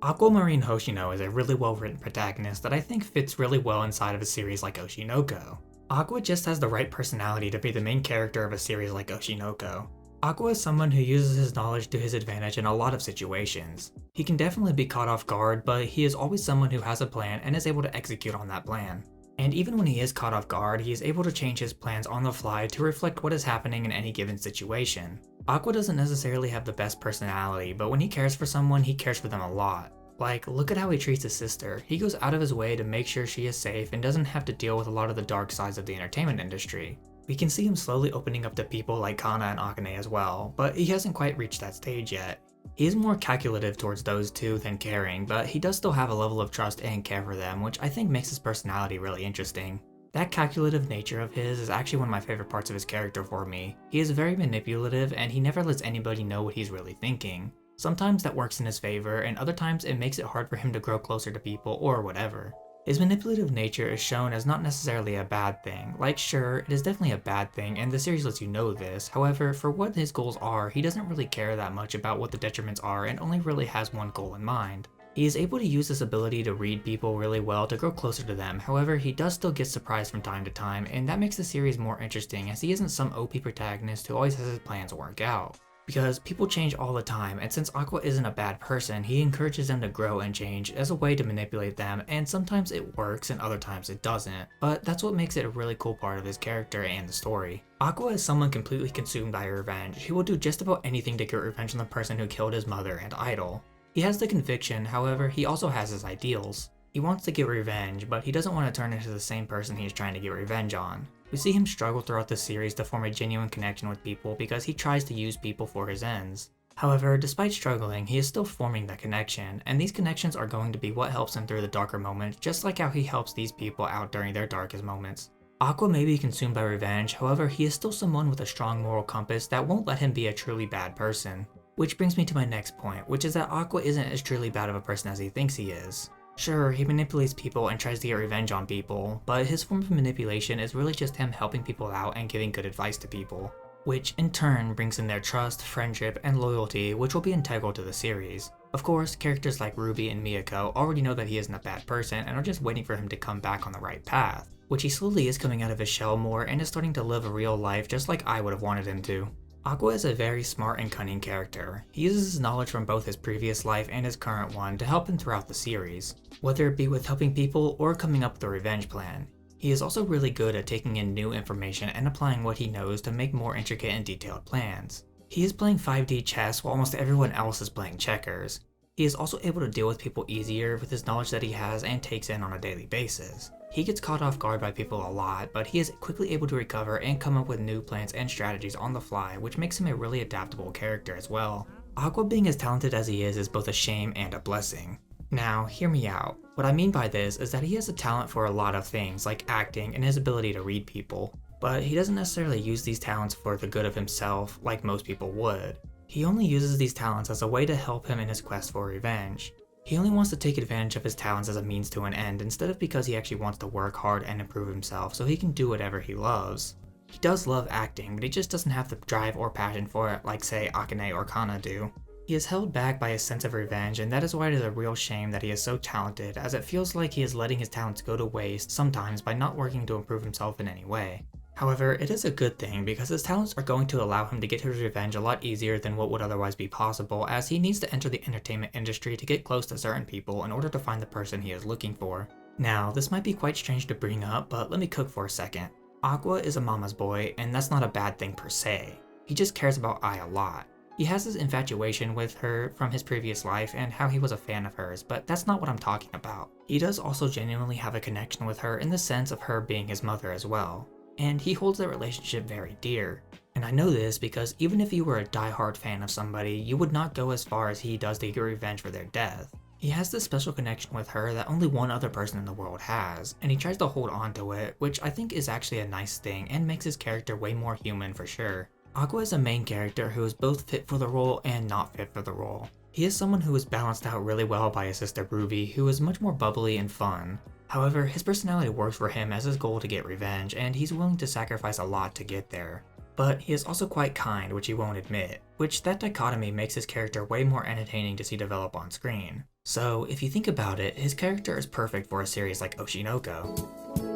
Aqua Hoshino is a really well written protagonist that I think fits really well inside of a series like Oshinoko. Aqua just has the right personality to be the main character of a series like Oshinoko. Aqua is someone who uses his knowledge to his advantage in a lot of situations. He can definitely be caught off guard, but he is always someone who has a plan and is able to execute on that plan. And even when he is caught off guard, he is able to change his plans on the fly to reflect what is happening in any given situation. Aqua doesn't necessarily have the best personality, but when he cares for someone, he cares for them a lot. Like, look at how he treats his sister. He goes out of his way to make sure she is safe and doesn't have to deal with a lot of the dark sides of the entertainment industry. We can see him slowly opening up to people like Kana and Akane as well, but he hasn't quite reached that stage yet. He is more calculative towards those two than caring, but he does still have a level of trust and care for them, which I think makes his personality really interesting. That calculative nature of his is actually one of my favorite parts of his character for me. He is very manipulative and he never lets anybody know what he's really thinking. Sometimes that works in his favor, and other times it makes it hard for him to grow closer to people or whatever. His manipulative nature is shown as not necessarily a bad thing. Like, sure, it is definitely a bad thing, and the series lets you know this. However, for what his goals are, he doesn't really care that much about what the detriments are and only really has one goal in mind. He is able to use this ability to read people really well to grow closer to them. However, he does still get surprised from time to time, and that makes the series more interesting as he isn't some OP protagonist who always has his plans work out. Because people change all the time, and since Aqua isn't a bad person, he encourages them to grow and change as a way to manipulate them, and sometimes it works and other times it doesn't, but that's what makes it a really cool part of his character and the story. Aqua is someone completely consumed by revenge. He will do just about anything to get revenge on the person who killed his mother and idol. He has the conviction, however, he also has his ideals. He wants to get revenge, but he doesn't want to turn into the same person he is trying to get revenge on. We see him struggle throughout the series to form a genuine connection with people because he tries to use people for his ends. However, despite struggling, he is still forming that connection, and these connections are going to be what helps him through the darker moments, just like how he helps these people out during their darkest moments. Aqua may be consumed by revenge, however, he is still someone with a strong moral compass that won't let him be a truly bad person. Which brings me to my next point, which is that Aqua isn't as truly bad of a person as he thinks he is. Sure, he manipulates people and tries to get revenge on people, but his form of manipulation is really just him helping people out and giving good advice to people, which in turn brings in their trust, friendship, and loyalty, which will be integral to the series. Of course, characters like Ruby and Miyako already know that he isn't a bad person and are just waiting for him to come back on the right path, which he slowly is coming out of his shell more and is starting to live a real life just like I would have wanted him to. Aqua is a very smart and cunning character. He uses his knowledge from both his previous life and his current one to help him throughout the series, whether it be with helping people or coming up with a revenge plan. He is also really good at taking in new information and applying what he knows to make more intricate and detailed plans. He is playing 5D chess while almost everyone else is playing checkers. He is also able to deal with people easier with his knowledge that he has and takes in on a daily basis. He gets caught off guard by people a lot, but he is quickly able to recover and come up with new plans and strategies on the fly, which makes him a really adaptable character as well. Aqua being as talented as he is both a shame and a blessing. Now, hear me out. What I mean by this is that he has a talent for a lot of things, like acting and his ability to read people, but he doesn't necessarily use these talents for the good of himself like most people would. He only uses these talents as a way to help him in his quest for revenge. He only wants to take advantage of his talents as a means to an end instead of because he actually wants to work hard and improve himself so he can do whatever he loves. He does love acting, but he just doesn't have the drive or passion for it like say Akane or Kana do. He is held back by his sense of revenge, and that is why it is a real shame that he is so talented, as it feels like he is letting his talents go to waste sometimes by not working to improve himself in any way. However, it is a good thing because his talents are going to allow him to get his revenge a lot easier than what would otherwise be possible, as he needs to enter the entertainment industry to get close to certain people in order to find the person he is looking for. Now, this might be quite strange to bring up, but let me cook for a second. Aqua is a mama's boy, and that's not a bad thing per se. He just cares about Ai a lot. He has this infatuation with her from his previous life and how he was a fan of hers, but that's not what I'm talking about. He does also genuinely have a connection with her in the sense of her being his mother as well. And he holds that relationship very dear. And I know this because even if you were a die-hard fan of somebody, you would not go as far as he does to get revenge for their death. He has this special connection with her that only one other person in the world has, and he tries to hold on to it, which I think is actually a nice thing and makes his character way more human for sure. Aqua is a main character who is both fit for the role and not fit for the role. He is someone who is balanced out really well by his sister Ruby, who is much more bubbly and fun. However, his personality works for him as his goal to get revenge, and he's willing to sacrifice a lot to get there. But he is also quite kind, which he won't admit, which that dichotomy makes his character way more entertaining to see develop on screen. So if you think about it, his character is perfect for a series like Oshinoko.